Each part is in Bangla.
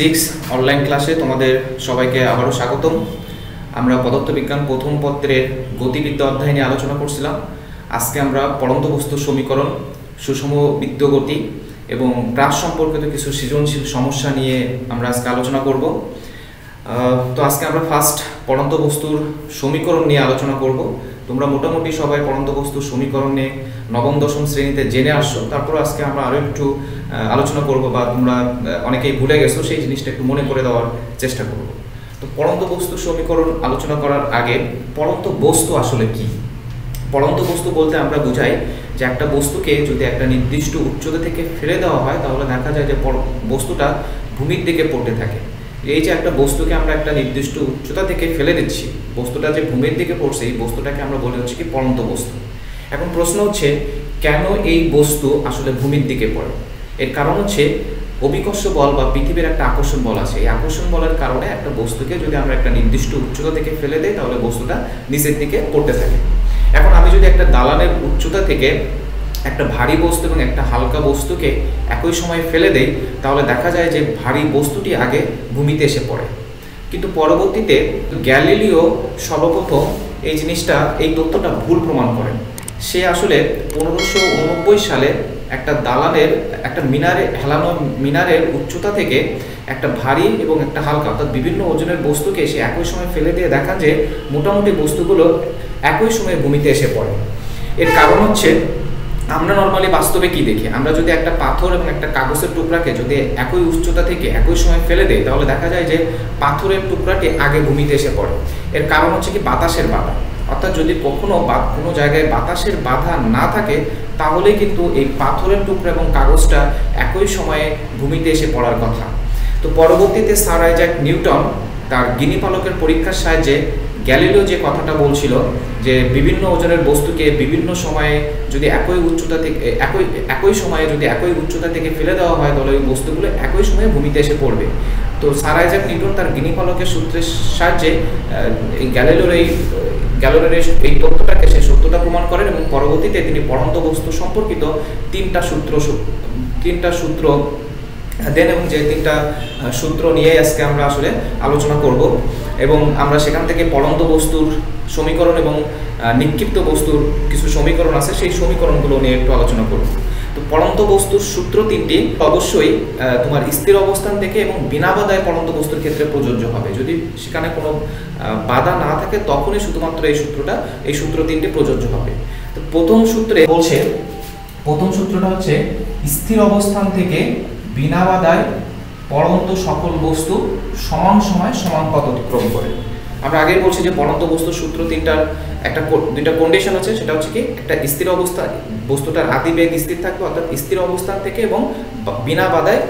ফিজিক্স অনলাইন ক্লাসে তোমাদের সবাইকে আবারও স্বাগতম। আমরা পদার্থবিজ্ঞান প্রথম পত্রের গতিবিদ্যা অধ্যায় নিয়ে আলোচনা করছিলাম। আজকে আমরা পড়ন্ত বস্তুর সমীকরণ, সুষম বৃত্তগতি এবং প্রাস সম্পর্কিত কিছু সৃজনশীল সমস্যা নিয়ে আমরা আজকে আলোচনা করব। তো আজকে আমরা ফার্স্ট পড়ন্ত বস্তুর সমীকরণ নিয়ে আলোচনা করব। তোমরা মোটামুটি সবাই পড়ন্ত বস্তুর সমীকরণ নিয়ে নবম দশম শ্রেণীতে জেনে আসছো। তারপর আজকে আমরা আরও একটু আলোচনা করব, বা তোমরা অনেকেই ভুলে গেছো সেই জিনিসটা একটু মনে করে দেওয়ার চেষ্টা করব। তো পড়ন্ত বস্তুর সমীকরণ আলোচনা করার আগে পড়ন্ত বস্তু আসলে কি? পড়ন্ত বস্তু বলতে আমরা বুঝাই যে একটা বস্তুকে যদি একটা নির্দিষ্ট উচ্চতা থেকে ফেলে দেওয়া হয় তাহলে দেখা যায় যে বস্তুটা ভূমির দিকে পড়তে থাকে। এই যে একটা বস্তুকে আমরা একটা নির্দিষ্ট উচ্চতা থেকে ফেলে দিচ্ছি, বস্তুটা যে ভূমির দিকে পড়ছে এই বস্তুটাকে আমরা বলি হচ্ছে কি পড়ন্ত বস্তু। এখন প্রশ্ন হচ্ছে কেন এই বস্তু আসলে ভূমির দিকে পড়ে? এর কারণ হচ্ছে অভিকর্ষ বল বা পৃথিবীর একটা আকর্ষণ বল আছে। এই আকর্ষণ বলের কারণে একটা বস্তুকে যদি আমরা একটা নির্দিষ্ট উচ্চতা থেকে ফেলে দেই তাহলে বস্তুটা নিচের দিকে পড়তে থাকে। এখন আমি যদি একটা দালানের উচ্চতা থেকে একটা ভারী বস্তু এবং একটা হালকা বস্তুকে একই সময় ফেলে দেই তাহলে দেখা যায় যে ভারী বস্তুটি আগে ভূমিতে এসে পড়ে। কিন্তু পরবর্তীতে গ্যালিলিও সর্বপ্রথম এই জিনিসটা, এই তথ্যটা ভুল প্রমাণ করেন। সে আসলে 1589 সালে একটা দালানের একটা হেলানো মিনারের উচ্চতা থেকে একটা ভারী এবং একটা হালকা অর্থাৎ বিভিন্ন ওজনের বস্তুকে সে একই সময় ফেলে দিয়ে দেখান যে মোটামুটি বস্তুগুলো একই সময়ে ভূমিতে এসে পড়ে। এর কারণ হচ্ছে আমরা নর্মালি বাস্তবে কি দেখি, আমরা যদি একটা পাথর এবং একটা কাগজের টুকরাকে যদি একই উচ্চতা থেকে একই সময় ফেলে দেই তাহলে দেখা যায় যে পাথরের টুকরাটি আগে ভূমিতে এসে পড়ে। এর কারণ হচ্ছে কি বাতাসের বাধা, অর্থাৎ যদি কখনো কোনো জায়গায় বাতাসের বাধা না থাকে তাহলে কিন্তু এই পাথরের টুকরা এবং কাগজটা একই সময়ে ভূমিতে এসে পড়ার কথা। তো পরবর্তীতে স্যার আইজ্যাক নিউটন তার গিনিপালকের পরীক্ষার সাহায্যে গ্যালিলিও যে কথাটা বলছিল যে বিভিন্ন ওজনের বস্তুকে বিভিন্ন সময়ে যদি একই উচ্চতা থেকে একই সময়ে যদি একই উচ্চতা থেকে ফেলে দেওয়া হয় তাহলে ওই বস্তুগুলো একই সময়ে ভূমিতে এসে পড়বে। তো স্যার আইজ্যাক নিউটন তার গিনিপালকের সূত্রের সাহায্যে এই গ্যালিলিওর এই তথ্যটাকে সে সত্যতা প্রমাণ করেন এবং পরবর্তীতে তিনি পড়ন্ত বস্তু সম্পর্কিত তিনটা সূত্র দেন এবং যে তিনটা সূত্র নিয়ে আজকে আমরা আসলে আলোচনা করব এবং আমরা সেখান থেকে পড়ন্ত বস্তুর সমীকরণ এবং নিক্ষিপ্ত বস্তুর কিছু সমীকরণ আছে সেই সমীকরণগুলো নিয়ে একটু আলোচনা করব। তো পড়ন্ত বস্তুর সূত্র তিনটি অবশ্যই তোমার স্থির অবস্থান থেকে এবং বিনা বাধায় পড়ন্ত বস্তুর ক্ষেত্রে প্রযোজ্য হবে। যদি সেখানে কোনো বাধা না থাকে তখনই শুধুমাত্র এই সূত্র তিনটি প্রযোজ্য হবে। তো প্রথম সূত্রটা হচ্ছে স্থির অবস্থান থেকে বিনা বাধায় পড়ন্ত সকল বস্তু সমান সময় সমান পথ অতিক্রম করে। আমরা আগেই বলছি যে পড়ন্ত বস্তুর সূত্র দুইটা কন্ডিশন আছে। সেটা হচ্ছে কি একটা স্থির অবস্থা, বস্তুটার আদি বেগ স্থির থাকবে অর্থাৎ স্থির অবস্থান থেকে এবং বিনা বাধায়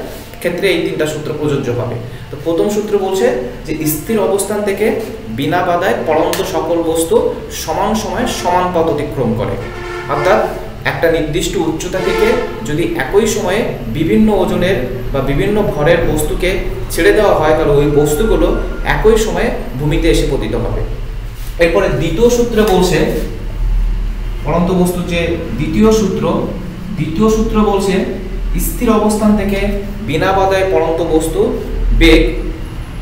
ক্ষেত্রে এই তিনটা সূত্র প্রযোজ্য হবে। তো প্রথম সূত্র বলছে যে স্থির অবস্থান থেকে বিনা বাধায় পড়ন্ত সকল বস্তু সমান সময়ে সমান পথ অতিক্রম করে। অর্থাৎ একটা নির্দিষ্ট উচ্চতা থেকে যদি একই সময়ে বিভিন্ন ওজনের বা বিভিন্ন ভরের বস্তুকে ছেড়ে দেওয়া হয় তাহলে ওই বস্তুগুলো একই সময়ে ভূমিতে এসে পতিত হবে। এরপরে দ্বিতীয় সূত্রে বলছে পড়ন্ত বস্তুর যে দ্বিতীয় সূত্র বলছে স্থির অবস্থান থেকে বিনা বাধায় পড়ন্ত বস্তু বেগ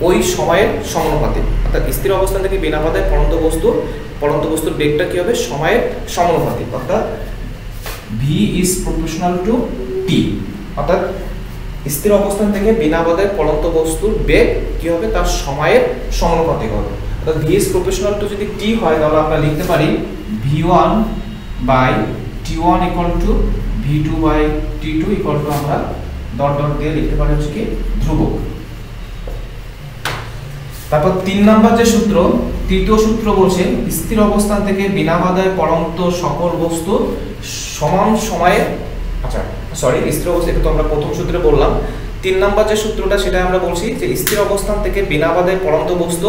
ওই সময়ের সমানুপাতিক। অর্থাৎ স্থির অবস্থান থেকে বিনা বাধায় পড়ন্ত বস্তুর বেগটা কি হবে? সময়ের সমানুপাতিক, অর্থাৎ v is proportional to t। অর্থাৎ স্থির অবস্থান থেকে বিনা বাধায় পড়ন্ত বস্তুর বেগ কি হবে? তার সময়ের সমানুপাতিক হবে। অর্থাৎ v is proportional to যদি t হয় তাহলে আমরা লিখতে পারি v1 by t1 equal to v2 by t2 equal to আমরা ডট ডট দিয়ে লিখতে পারি হচ্ছে কি ধ্রুবক। তারপর 3 নাম্বার যে তৃতীয় সূত্র বলছে স্থির অবস্থান থেকে বিনা বাধায় পড়ন্ত সকল বস্তু সমান সময়ে স্থির অবস্থা, এটা তো আমরা প্রথম সূত্রে বললাম। 3 নাম্বার যে সূত্রটা সেটা আমরা বলছি যে স্থির অবস্থান থেকে বিনা বাধায় পড়ন্ত বস্তু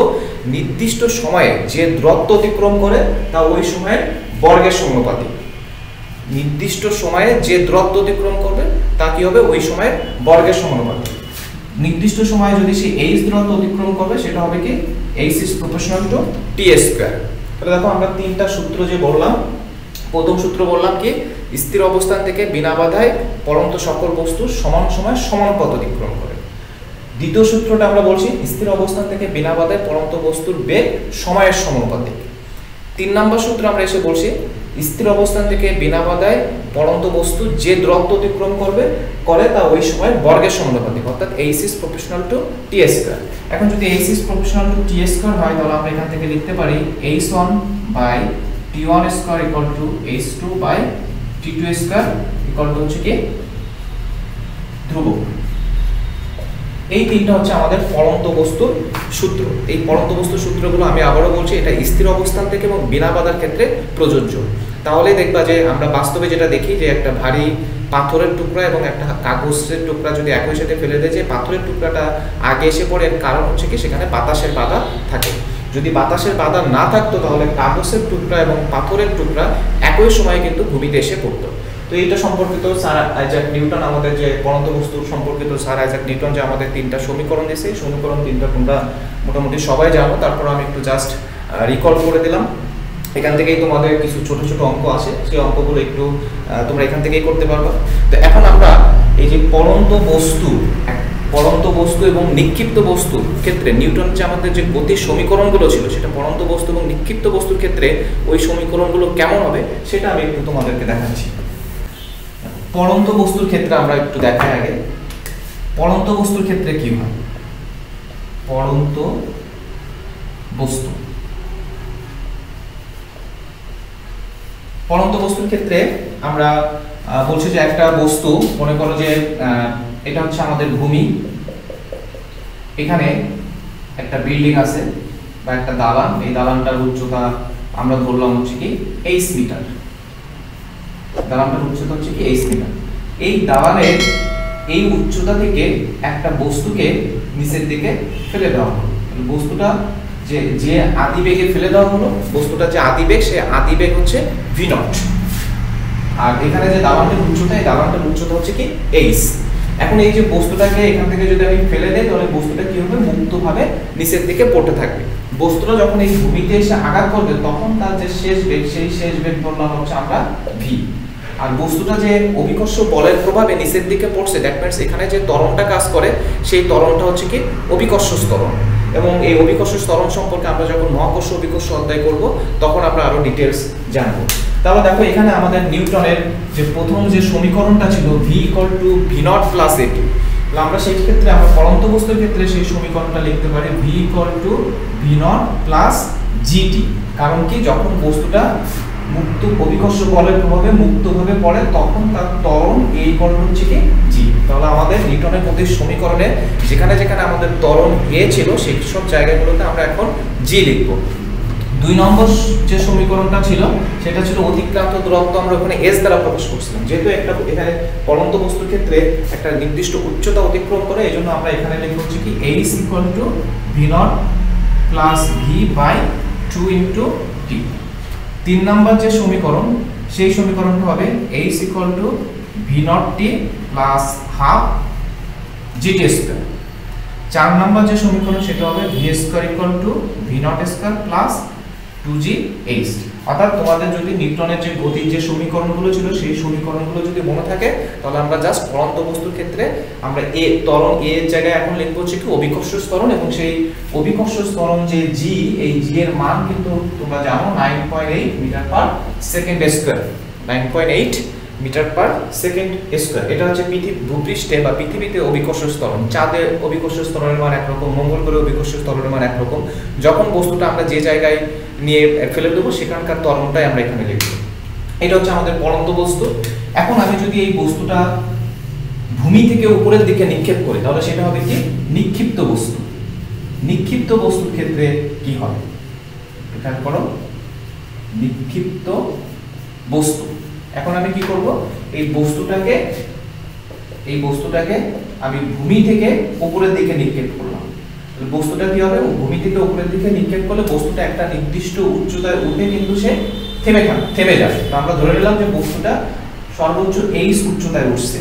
নির্দিষ্ট সময়ে যে দূরত্ব অতিক্রম করে তা ওই সময়ের বর্গের সমানুপাতিক। নির্দিষ্ট সময়ে যে দূরত্ব অতিক্রম করবে তা কি হবে? ওই সময়ের বর্গের সমানুপাতিক। নির্দিষ্ট সময়ে যদি সে h দূরত্ব অতিক্রম করবে সেটা হবে কি h is proportional to t square. তাহলে দেখো আমরা তিনটা সূত্র যে বললাম, প্রথম সূত্র বললাম কি স্থির অবস্থান থেকে বিনা বাধায় পড়ন্ত সকল বস্তু সমান সময় সমান পথ অতিক্রম করে। দ্বিতীয় সূত্রটা আমরা বলছি স্থির অবস্থান থেকে বিনা বাধায় পড়ন্ত বস্তুর বেগ সময়ের সমানুপাতিক। 3 নম্বর সূত্র আমরা এসে বলছি স্থির অবস্থান থেকে বিনা বাধায় পড়ন্ত বস্তু যে দূরত্ব অতিক্রম করে তা ওই সময়ের বর্গের সমানুপাতিক, অর্থাৎ h is proportional to t square। এখন যদি h is proportional to t square হয় তাহলে আমরা এখান থেকে লিখতে পারি h1 by t1 square equal to h2 by t2 square equal to হচ্ছে কি ধ্রুবক। এই তিনটা হচ্ছে আমাদের পড়ন্ত বস্তুর সূত্র। এই পড়ন্ত বস্তুর সূত্রগুলো আমি আবারও বলছি, এটা স্থির অবস্থান থেকে এবং বিনা বাধার ক্ষেত্রে প্রযোজ্য। তাহলে দেখবা যে আমরা বাস্তবে যেটা দেখি যে একটা ভারী পাথরের টুকরা এবং একটা কাগজের টুকরা যদি একই সাথে ফেলে দেয়, যে পাথরের টুকরাটা আগে এসে পড়ে, এর কারণ হচ্ছে কি সেখানে বাতাসের বাধা থাকে। যদি বাতাসের বাধা না থাকতো তাহলে কাগজের টুকরা এবং পাথরের টুকরা একই সময়ে কিন্তু ভূমিতে এসে পড়তো। তো এইটা সম্পর্কিত স্যার আইজাক নিউটন, আমাদের যে পড়ন্ত বস্তু সম্পর্কিত স্যার আইজাক নিউটন যে আমাদের 3টা সমীকরণ দিয়েছে, এই সমীকরণ 3টা তোমরা মোটামুটি সবাই জানো, তারপর আমি একটু জাস্ট রিকল করে দিলাম। এখান থেকেই তোমাদের কিছু ছোট ছোট অঙ্ক আসে, সেই অঙ্কগুলো একটু তোমরা এখান থেকেই করতে পারবা। তো এখন আমরা এই যে পড়ন্ত বস্তু এবং নিক্ষিপ্ত বস্তুর ক্ষেত্রে নিউটন যে আমাদের যে গতির সমীকরণগুলো ছিল, সেটা পড়ন্ত বস্তু এবং নিক্ষিপ্ত বস্তুর ক্ষেত্রে ওই সমীকরণগুলো কেমন হবে সেটা আমি একটু তোমাদেরকে দেখাচ্ছি। পড়ন্ত বস্তুর ক্ষেত্রে আমরা একটু দেখাই আগে পড়ন্ত বস্তুর ক্ষেত্রে কি হয়। পড়ন্ত বস্তুর ক্ষেত্রে আমরা বলছি যে একটা বস্তু, মনে করো যে এটা হচ্ছে আমাদের ভূমি, এখানে একটা বিল্ডিং আছে বা একটা দালান, এই দালানটার উচ্চতা আমরা ধরলাম হচ্ছে কি h মিটার, দালানটার উচ্চতা হচ্ছে কি h মিটার। এই দালানের এই উচ্চতা থেকে একটা বস্তুকে নিচের দিকে ফেলে দেওয়া হলো। বস্তুটা যে আদিবেগে ফেলে দেওয়া হলো, বস্তুটা যে আদিবেগ, সে আদিবেগ হচ্ছে v0। আর এখানে যে দালানটার উচ্চতা, এই দালানটার উচ্চতা হচ্ছে কি h। এখন এই যে বস্তুটাকে এখান থেকে যদি আমি ফেলে দেই তাহলে বস্তুটা কি হবে, মুক্তভাবে নিচের দিকে পড়তে থাকবে। বস্তুটা যখন এই ভূমিতে এসে আঘাত করবে তখন তার যে শেষ বেগ, সেই শেষ বেগ বললাম হচ্ছে আমরা v। আর বস্তুটা যে অভিকর্ষ বলের প্রভাবে নিচের দিকে পড়ছে, দ্যাট মিন্স এখানে যে ত্বরণটা কাজ করে সেই ত্বরণটা হচ্ছে কি অভিকর্ষ ত্বরণ। এবং এই অভিকর্ষ ত্বরণ সম্পর্কে আমরা যখন মহাকর্ষ অভিকর্ষ অধ্যায় করব তখন আমরা আরো ডিটেইলস জানবো। তাহলে দেখো এখানে আমাদের নিউটনের যে প্রথম যে সমীকরণটা ছিল v = v0 + at, আমরা সেই ক্ষেত্রে আমরা পড়ন্ত বস্তুর ক্ষেত্রে সেই সমীকরণটা লিখতে পারি v = v0 + gt। কারণ কি, যখন বস্তুটা মুক্ত অভিকর্ষ বলের প্রভাবে মুক্তভাবে পড়ে তখন তার ত্বরণ এই কোণ হচ্ছে কি g। তাহলে আমাদের নিউটনের গতির সমীকরণে যেখানে যেখানে আমাদের ত্বরণ a ছিল সেই সব জায়গাগুলোতে আমরা এখন g লিখব। 2 নম্বর যে সমীকরণটা ছিল সেটা ছিল অতিক্রান্ত দূরত্ব, আমরা ওখানে s দ্বারা প্রকাশ করছিলাম। যেহেতু একটা এখানে পড়ন্ত বস্তুর ক্ষেত্রে একটা নির্দিষ্ট উচ্চতা অতিক্রম করে, এইজন্য আমরা এখানে লিখব হচ্ছে কি h = v0 + v/2 * t। 3 নম্বর যে সমীকরণ, সেই সমীকরণটা হবে h = v0t + ½ gt²। 4 নম্বর যে সমীকরণ সেটা হবে v² = v0² + 2gh। অর্থাৎ তোমাদের যদি নিউটনের যে গতির যে সমীকরণগুলো ছিল সেই সমীকরণগুলো যদি মনে থাকে তাহলে আমরা জাস্ট পড়ন্ত বস্তুর ক্ষেত্রে আমরা a ত্বরণ a এর জায়গায় এখন লিখব হচ্ছে কি অভিকর্ষ ত্বরণ, এবং সেই অভিকর্ষ ত্বরণ যে g, এই g এর মান কিন্তু তোমরা জানো 9.8 m/s²। 9.8 m/s²। এটা হচ্ছে ভূপৃষ্ঠে বা পৃথিবীতে অভিকর্ষ ত্বরণ। চাঁদে অভিকর্ষ ত্বরণের মান একরকম, মঙ্গল গ্রহে অভিকর্ষ ত্বরণের মান একরকম। যখন বস্তুটা আমরা যে জায়গায় নিয়ে ফেলে দেবো সেখানকার ত্বরণটাই আমরা এখানে লিখব। এটা হচ্ছে আমাদের পড়ন্ত বস্তু। এখন আমি যদি এই বস্তুটা ভূমি থেকে উপরের দিকে নিক্ষেপ করি তাহলে সেটা হবে কি নিক্ষিপ্ত বস্তু। নিক্ষিপ্ত বস্তুর ক্ষেত্রে কি হবে, খেয়াল করো, নিক্ষিপ্ত বস্তু। এখন আমি কি করব, এই বস্তুটাকে আমি ভূমি থেকে উপরের দিকে নিক্ষেপ করলাম। বস্তুটা কি হবে, ভূমি থেকে উপরের দিকে নিক্ষেপ করলে বস্তুটা একটা নির্দিষ্ট উচ্চতায় উঠে কিন্তু সে থেমে যাবে। আমরা ধরে নিলাম যে বস্তুটা সর্বোচ্চ h উচ্চতায় উঠছে।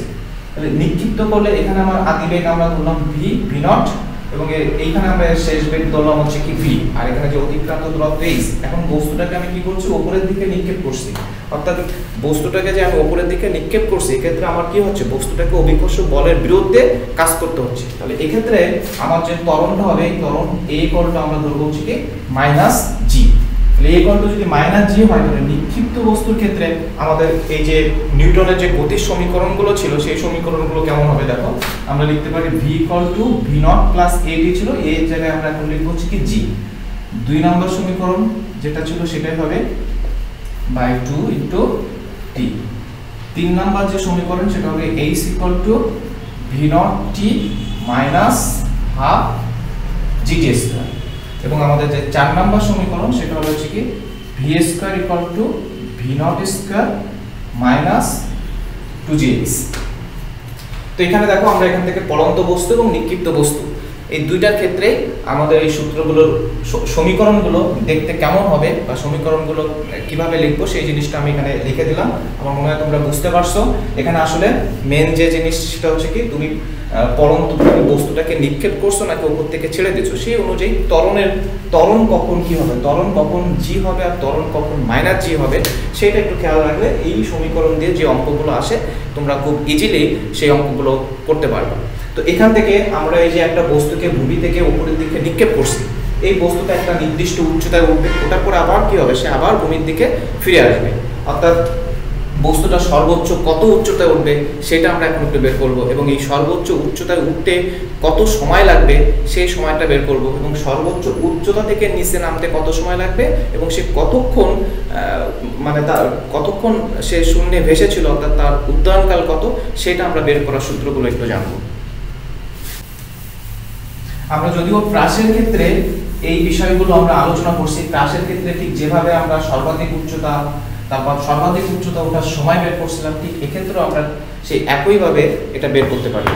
তাহলে নিক্ষিপ্ত করলে এখানে আমার আদিবেগ আমরা ধরলাম v0, এবং এইখানে আমরা শেষ বেগ ধরলাম হচ্ছে কি ভি, আর এখানে যে অতিক্রান্ত দূরত্ব এইচ। এখন বস্তুটাকে আমি কি করছি, উপরের দিকে নিক্ষেপ করছি, অর্থাৎ বস্তুটাকে যে আমি উপরের দিকে নিক্ষেপ করছি, এক্ষেত্রে আমার কি হচ্ছে, বস্তুটাকে অভিকর্ষ বলের বিরুদ্ধে কাজ করতে হচ্ছে। তাহলে এক্ষেত্রে আমার যে ত্বরণটা হবে, এই ত্বরণ এ কলটা আমরা ধরবো হচ্ছে কি মাইনাস জি। তাহলে এই কলটা যদি মাইনাস জি হয়, তাহলে নিক্ষিপ্ত বস্তুর ক্ষেত্রে আমাদের এই যে নিউটনের যে গতির সমীকরণগুলো ছিল, সেই সমীকরণগুলো কেমন হবে দেখো। আমরা লিখতে পারি V equal to v not plus এটি ছিল, এর জায়গায় আমরা এখন লিখবো হচ্ছে কি জি। 2 নম্বর সমীকরণ যেটা ছিল সেটাই হবে বাই 2 ইনটু টি। 3 নম্বর যে সমীকরণ সেটা হবে H equal to v not T minus half GT square. এবং আমাদের যে 4 নম্বর সমীকরণ সেটা হলো হচ্ছে কি V square equal to v not square minus 2gx। তো এখানে দেখো আমরা এখান থেকে পড়ন্ত বস্তু এবং নিক্ষিপ্ত বস্তু এই দুইটার ক্ষেত্রে আমাদের এই সূত্রগুলোর সমীকরণগুলো দেখতে কেমন হবে বা সমীকরণগুলো কিভাবে লিখবো সেই জিনিসটা আমি এখানে লিখে দিলাম। আমার মনে হয় তোমরা বুঝতে পারছো। এখানে আসলে মেন যে জিনিস সেটা হচ্ছে কি তুমি পড়ন্ত বস্তুটাকে নিক্ষেপ করছো নাকি উপর থেকে ছেড়ে দিচ্ছ, সেই অনুযায়ী ত্বরণ কখন কি হবে, ত্বরণ কখন জি হবে আর ত্বরণ কখন মাইনাস জি হবে, সেটা একটু খেয়াল রাখলে এই সমীকরণ দিয়ে যে অঙ্কগুলো আসে তোমরা খুব ইজিলি সেই অঙ্কগুলো করতে পারবে। তো এখান থেকে আমরা এই যে একটা বস্তুকে ভূমি থেকে উপরের দিকে নিক্ষেপ করছি, এই বস্তুটা একটা নির্দিষ্ট উচ্চতায় উঠবে, ওটার পরে আবার কি হবে, সে আবার ভূমির দিকে ফিরে আসবে। অর্থাৎ বস্তুটা সর্বোচ্চ কত উচ্চতায় উঠবে সেটা আমরা এখন একটু বের করব, এবং এই সর্বোচ্চ উচ্চতায় উঠতে কত সময় লাগবে সেই সময়টা বের করব, এবং সর্বোচ্চ উচ্চতা থেকে নিচে নামতে কত সময় লাগবে এবং সে কতক্ষণ কতক্ষণ সে শূন্যে ভেসেছিল, অর্থাৎ তার উড্ডয়নকাল কত, সেটা আমরা বের করার সূত্রগুলো একটু জানবো। আমরা যদিও প্রাসের ক্ষেত্রে এই বিষয়গুলো আমরা আলোচনা করছি, প্রাসের ক্ষেত্রে ঠিক যেভাবে আমরা সর্বাধিক উচ্চতা তারপর সর্বাধিক উচ্চতা ওঠার সময় বের করছিলাম, ঠিক এক্ষেত্রেও আমরা সেই একইভাবে এটা বের করতে পারি।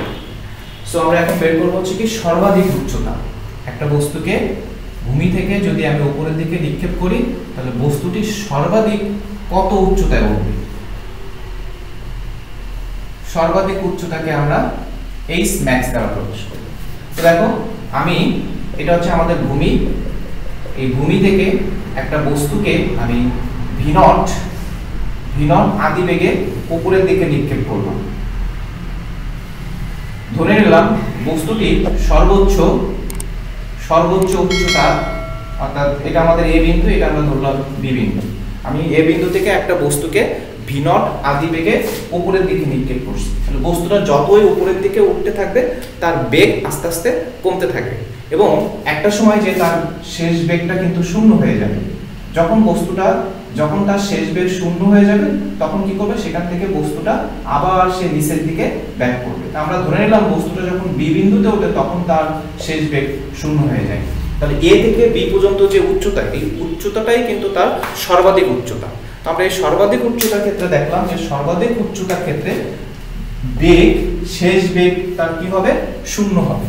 সো আমরা এখন বের করবো হচ্ছে কি সর্বাধিক উচ্চতা। একটা বস্তুকে ভূমি থেকে যদি আমি উপরের দিকে নিক্ষেপ করি, তাহলে বস্তুটি সর্বাধিক কত উচ্চতায় উঠবে। সর্বাধিক উচ্চতাকে আমরা এইচ ম্যাক্স দ্বারা প্রকাশ করি। তো দেখো আমি এটা হচ্ছে আমাদের ভূমি, এই ভূমি থেকে একটা বস্তুকে আমি ভি নট আদি বেগে উপরের দিকে নিক্ষেপ করলাম। ধরে নিলাম বস্তুটি সর্বোচ্চ উচ্চতা, অর্থাৎ এটা আমাদের এ বিন্দু, এটা আমরা ধরলাম বি বিন্দু। আমি এ বিন্দু থেকে একটা বস্তুকে ভি নট আদি বেগে উপরের দিকে নিক্ষেপ করছি। তাহলে বস্তুটা যতই উপরের দিকে উঠতে থাকবে তার বেগ আস্তে আস্তে কমতে থাকবে, এবং একটা সময় যে তার শেষ বেগটা কিন্তু শূন্য হয়ে যাবে। যখন তার শেষ বেগ শূন্য হয়ে যাবে তখন কি করবে, সেখান থেকে বস্তুটা আবার সে নিচের দিকে ব্যাক করবে। আমরা ধরে নিলাম বস্তুটা যখন বি বিন্দুতে ওঠে তখন তার শেষ বেগ শূন্য হয়ে যায়। তাহলে এ থেকে বি পর্যন্ত যে উচ্চতা, এই উচ্চতাটাই কিন্তু তার সর্বাধিক উচ্চতা। তো আমরা এই সর্বাধিক উচ্চতার ক্ষেত্রে দেখলাম যে সর্বাধিক উচ্চতার ক্ষেত্রে বেগ, শেষ বেগ তার কি হবে, শূন্য হবে।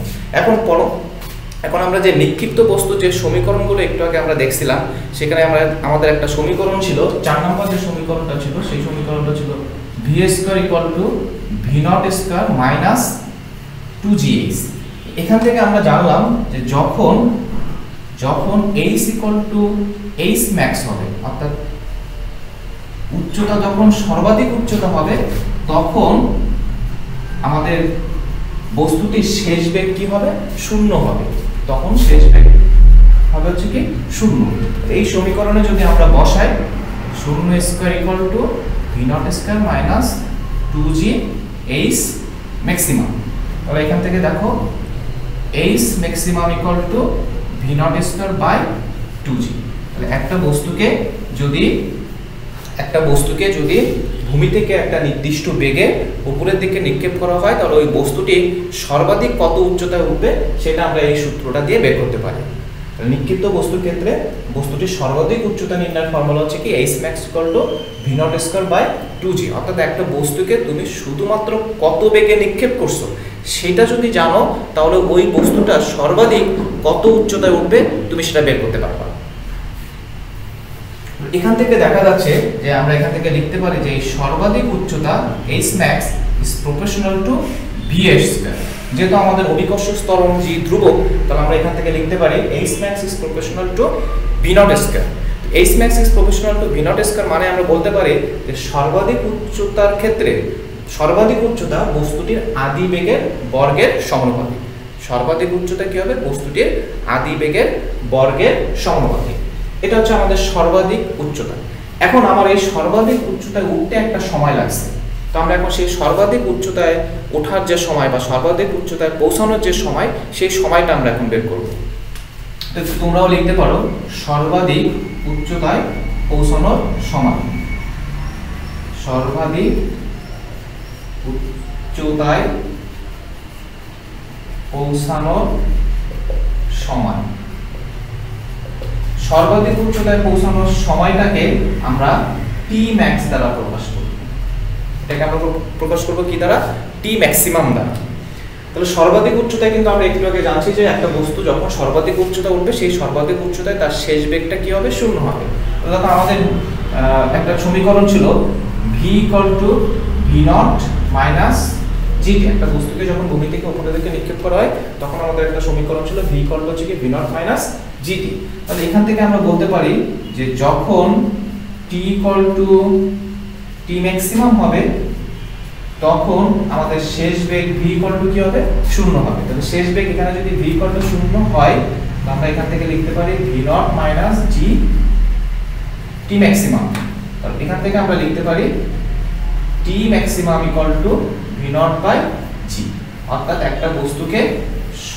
এখন আমরা যে নিক্ষিপ্ত বস্তু যে সমীকরণগুলো একটু আগে আমরা দেখছিলাম, সেখানে আমাদের একটা সমীকরণ ছিল, 4 নম্বর যে সমীকরণটা ছিল সেই সমীকরণটা ছিল V square equal to v not square minus 2gx। এখান থেকে আমরা জানলাম যে যখন h equal to h max হবে, অর্থাৎ উচ্চতা যখন সর্বাধিক উচ্চতা হবে তখন আমাদের বস্তুটির শেষ বেগ কি হবে, শূন্য হবে। তখন শেষ বেগ হবে হচ্ছে কি শূন্য। এই সমীকরণে যদি আমরা বসাই 0 square equal to v not square minus 2g h maximum, তাহলে এখান থেকে দেখো h maximum equal to v not square by 2g। তাহলে একটা বস্তুকে যদি ভূমি থেকে একটা নির্দিষ্ট বেগে উপরের দিকে নিক্ষেপ করা হয়, তাহলে ওই বস্তুটি সর্বাধিক কত উচ্চতায় উঠবে সেটা আমরা এই সূত্রটা দিয়ে বের করতে পারি। নিক্ষিপ্ত বস্তুর ক্ষেত্রে বস্তুটির সর্বাধিক উচ্চতা নির্ণয়ের ফর্মুলা হচ্ছে কি h max v naught square by 2g। অর্থাৎ একটা বস্তুকে তুমি শুধুমাত্র কত বেগে নিক্ষেপ করছো সেটা যদি জানো, তাহলে ওই বস্তুটা সর্বাধিক কত উচ্চতায় উঠবে তুমি সেটা বের করতে পারবা। এখান থেকে দেখা যাচ্ছে যে আমরা এখান থেকে লিখতে পারি যে এই সর্বাধিক উচ্চতা h max is proportional to v square। v যেহেতু আমাদের অভিকর্ষজ ত্বরণ জি ধ্রুবক, তাহলে আমরা এখান থেকে লিখতে পারি h max is proportional to v naught square। h max is proportional to v naught square মানে আমরা বলতে পারি যে সর্বাধিক উচ্চতার ক্ষেত্রে সর্বাধিক উচ্চতা বস্তুটির আদি বেগের বর্গের সমানুপাতিক। সর্বাধিক উচ্চতা কি হবে? বস্তুটির আদি বেগের বর্গের সমানুপাতিক। এটা হচ্ছে আমাদের সর্বাধিক উচ্চতা। এখন আমার এই সর্বাধিক উচ্চতায় উঠতে একটা সময় লাগছে, তো আমরা এখন সেই সর্বাধিক উচ্চতায় ওঠার যে সময় বা সর্বাধিক উচ্চতায় পৌঁছানোর যে সময়, সেই সময়টা আমরা এখন বের করব। তো তোমরাও লিখতে পারো সর্বাধিক উচ্চতায় পৌঁছানোর সময়। সর্বাধিক উচ্চতায় পৌঁছানোর সময়। সর্বাধিক উচ্চতায় পৌঁছানোর সময়টাকে আমরা টি ম্যাক্স দ্বারা প্রকাশ করব। এটাকে আমরা প্রকাশ করব কি দ্বারা? টি ম্যাক্সিমাম দ্বারা। তাহলে সর্বাধিক উচ্চতায় কিন্তু আমরা একটু আগে জানছি যে একটা বস্তু যখন সর্বাধিক উচ্চতা উঠবে, সেই সর্বাধিক উচ্চতায় তার শেষ বেগটা কি হবে? শূন্য হবে। তখন আমাদের একটা সমীকরণ ছিল v = v naught - gt। একটা বস্তুকে যখন ভূমি থেকে উপরের দিকে নিক্ষেপ করা হয়, তখন আমাদের একটা সমীকরণ ছিল v = v naught - gt। তাহলে এখান থেকে আমরা বলতে পারি যে যখন t ম্যাক্সিমাম হবে, তখন আমাদের শেষ বেগ v কি হবে? শূন্য হবে। তাহলে শেষ বেগ এখানে যদি v শূন্য হয়, তাহলে আমরা এখান থেকে লিখতে পারি v naught - g t maximum. তাহলে এখান থেকে আমরা লিখতে পারি t maximum = v naught / g। অর্থাৎ একটা বস্তুকে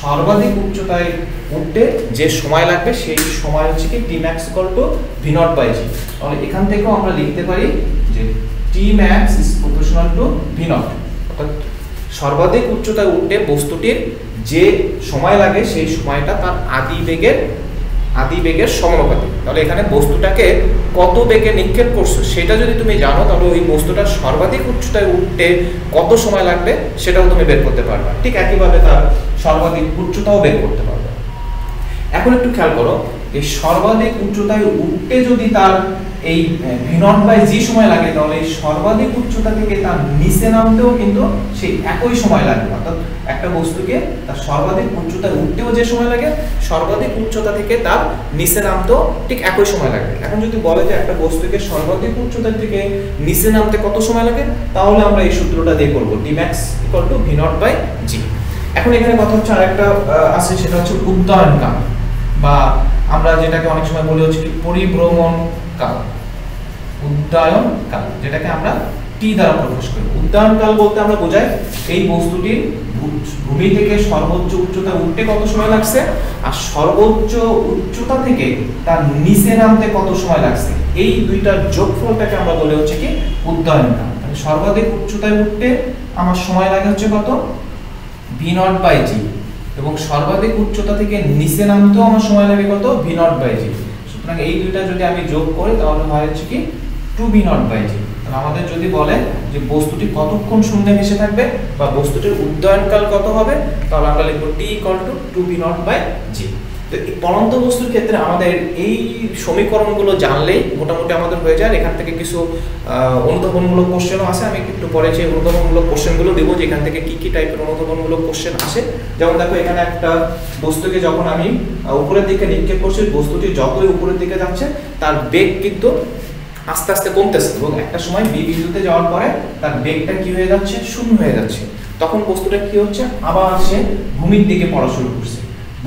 সর্বাধিক উচ্চতায় উঠতে যে সময় লাগবে, সেই সময় হচ্ছে কি t max = v naught / g। তাহলে এখান থেকেও আমরা লিখতে পারি যে t max is proportional to v naught। অর্থাৎ সর্বাধিক উচ্চতায় উঠতে বস্তুটির যে সময় লাগে, সেই সময়টা তার আদি বেগের সমানুপাতিক। তাহলে এখানে বস্তুটাকে কত বেগে নিক্ষেপ করছো সেটা যদি তুমি জানো, তাহলে ওই বস্তুটা সর্বাধিক উচ্চতায় উঠতে কত সময় লাগবে সেটাও তুমি বের করতে পারবে। ঠিক একইভাবে তার সর্বাধিক উচ্চতাও বের করতে পারবে। এখন একটু খেয়াল করো, এই সর্বাধিক উচ্চতায় উঠতে যদি তার এই v naught / g সময় লাগে, তাহলে এই সর্বাধিক উচ্চতা থেকে তার নিচে নামতেও কিন্তু সেই একই সময় লাগবে। অর্থাৎ একটা বস্তুকে তার সর্বাধিক উচ্চতায় উঠতেও যে সময় লাগে, সর্বাধিক উচ্চতা থেকে তার নিচে নামতেও ঠিক একই সময় লাগবে। এখন যদি বলে যে একটা বস্তুকে সর্বাধিক উচ্চতা থেকে নিচে নামতে কত সময় লাগে, তাহলে আমরা এই সূত্রটা দিয়ে করব t max = v naught / g। এখন এখানে কথা হচ্ছে আরেকটা আছে, সেটা হচ্ছে উদ্যায়ন কাল, বা আমরা যেটাকে অনেক সময় বলি হচ্ছে কি পরিভ্রমণ কাল। উদ্যায়ন কাল, যেটাকে আমরা টি দ্বারা প্রকাশ করি। উদ্যায়ন কাল বলতে আমরা বোঝাই এই বস্তুটির ভূমি থেকে সর্বোচ্চ উচ্চতা উঠতে কত সময় লাগছে, আর সর্বোচ্চ উচ্চতা থেকে তার নিচে নামতে কত সময় লাগছে। এই দুইটার যোগফলটাকে আমরা বলি হচ্ছে কি উদ্যায়ন কাল। মানে সর্বাধিক উচ্চতায় উঠতে আমার সময় লাগে হচ্ছে কত? v naught / g। এবং সর্বাধিক উচ্চতা থেকে নিচে নামতেও আমার সময় লাগে কত? v naught / g। সুতরাং এই দুইটা যদি আমি যোগ করি, তাহলে হয় হচ্ছে কি 2v naught / g। তাহলে আমাদের যদি বলে যে বস্তুটি কতক্ষণ শূন্যে ভেসে থাকবে বা বস্তুটির উদ্যায়নকাল কত হবে, তাহলে আমরা লিখব t = 2v naught / g। তো এই পড়ন্ত বস্তুর ক্ষেত্রে আমাদের এই সমীকরণগুলো জানলেই মোটামুটি আমাদের হয়ে যায়। এখান থেকে কিছু অনুধাবনমূলক কোশ্চেনও আছে, আমি একটু পরে যে অনুধাবনমূলক কোশ্চেনগুলো দেবো, যেখান থেকে কি কি টাইপের অনুধাবনমূলক কোশ্চেন আসে। যেমন দেখো, এখানে একটা বস্তুকে যখন আমি উপরের দিকে নিক্ষেপ করছি, বস্তুটি যতই উপরের দিকে যাচ্ছে তার বেগ কিন্তু আস্তে আস্তে কমতেছে, এবং একটা সময় বি বিন্দুতে যাওয়ার পরে তার বেগটা কি হয়ে যাচ্ছে? শূন্য হয়ে যাচ্ছে। তখন বস্তুটা কি হচ্ছে? আবার সে ভূমির দিকে পড়া শুরু করছে।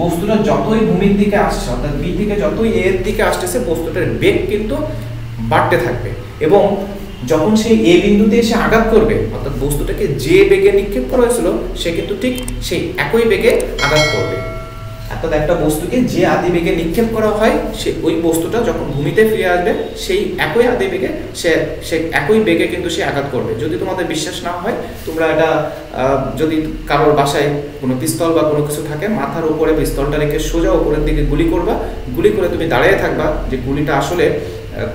বস্তুটা যতই ভূমির দিকে আসছে, অর্থাৎ বি থেকে যতই এর দিকে আসতেছে, বস্তুটার বেগ কিন্তু বাড়তে থাকবে, এবং যখন সেই এ বিন্দুতে এসে আঘাত করবে, অর্থাৎ বস্তুটাকে যে বেগে নিক্ষেপ করা হয়েছিল সে কিন্তু ঠিক সেই একই বেগে আঘাত করবে। অর্থাৎ একটা বস্তুকে যে আদি বেগে নিক্ষেপ করা হয়, সে ওই বস্তুটা যখন ভূমিতে ফিরে আসবে, সেই একই আদি বেগে সে একই বেগে কিন্তু সে আঘাত করবে। যদি তোমাদের বিশ্বাস না হয়, তোমরা এটা যদি কারোর বাসায় কোনো পিস্তল বা কোনো কিছু থাকে, মাথার উপরে পিস্তলটা রেখে সোজা উপরের দিকে গুলি করবা, গুলি করে তুমি দাঁড়িয়ে থাকবা যে গুলিটা আসলে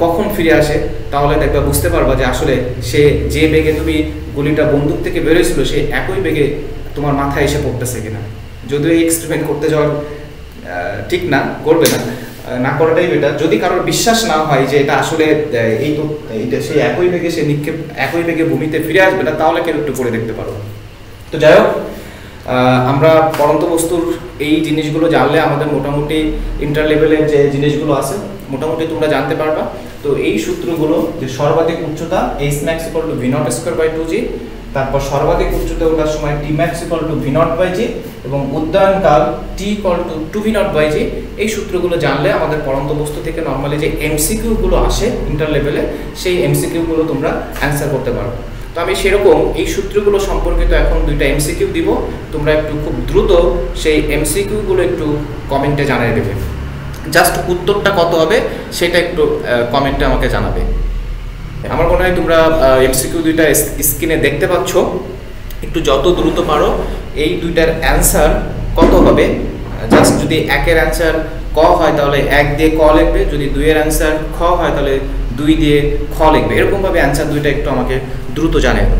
কখন ফিরে আসে, তাহলে দেখবা বুঝতে পারবা যে আসলে সে যে বেগে তুমি গুলিটা বন্দুক থেকে বেরোয়ছিল, সে একই বেগে তোমার মাথায় এসে পড়তেছে কিনা। যদিও এই এক্সপেরিমেন্ট করতে যাওয়ার ঠিক না, করবে না, না করাটাই বেটার। যদি কারোর বিশ্বাস না হয় যে এটা আসলে এইটা সেই একই বেগে সে নিক্ষেপ একই বেগে ভূমিতে ফিরে আসবে না, তাহলে কেউ একটু করে দেখতে পারো। তো যাই হোক, আমরা পড়ন্ত বস্তুর এই জিনিসগুলো জানলে আমাদের মোটামুটি ইন্টার লেভেলের যে জিনিসগুলো আছে মোটামুটি তোমরা জানতে পারবা। তো এই সূত্রগুলো যে সর্বাধিক উচ্চতা h max = v0² / 2g, তারপর সর্বাধিক উচ্চতা ওঠার সময় t max = v0/g এবং উদ্যায়নকাল t = 2v0/g, এই সূত্রগুলো জানলে আমাদের পড়ন্ত বস্তু থেকে নরমালি যে এমসিকিউ গুলো আসে ইন্টার লেভেলে সেই এমসিকিউ গুলো তোমরা অ্যান্সার করতে পারবে। তো আমি সেরকম এই সূত্রগুলো সম্পর্কিত এখন দুইটা এমসিকিউ দিব, তোমরা একটু খুব দ্রুত সেই এমসিকিউ গুলো একটু কমেন্টে জানিয়ে দেবে। জাস্ট উত্তরটা কত হবে সেটা একটু কমেন্টে আমাকে জানাবে। আমার মনে হয় তোমরা এমসিকিউ দুইটা স্ক্রিনে দেখতে পাচ্ছ, একটু যত দ্রুত পারো এই দুইটার অ্যান্সার কত হবে। জাস্ট যদি একের অ্যান্সার ক হয় তাহলে 1 দিয়ে ক লিখবে, যদি 2 এর অ্যান্সার খ হয় তাহলে 2 দিয়ে খ লিখবে। এরকমভাবে অ্যান্সার দুইটা একটু আমাকে দ্রুত জানাবে।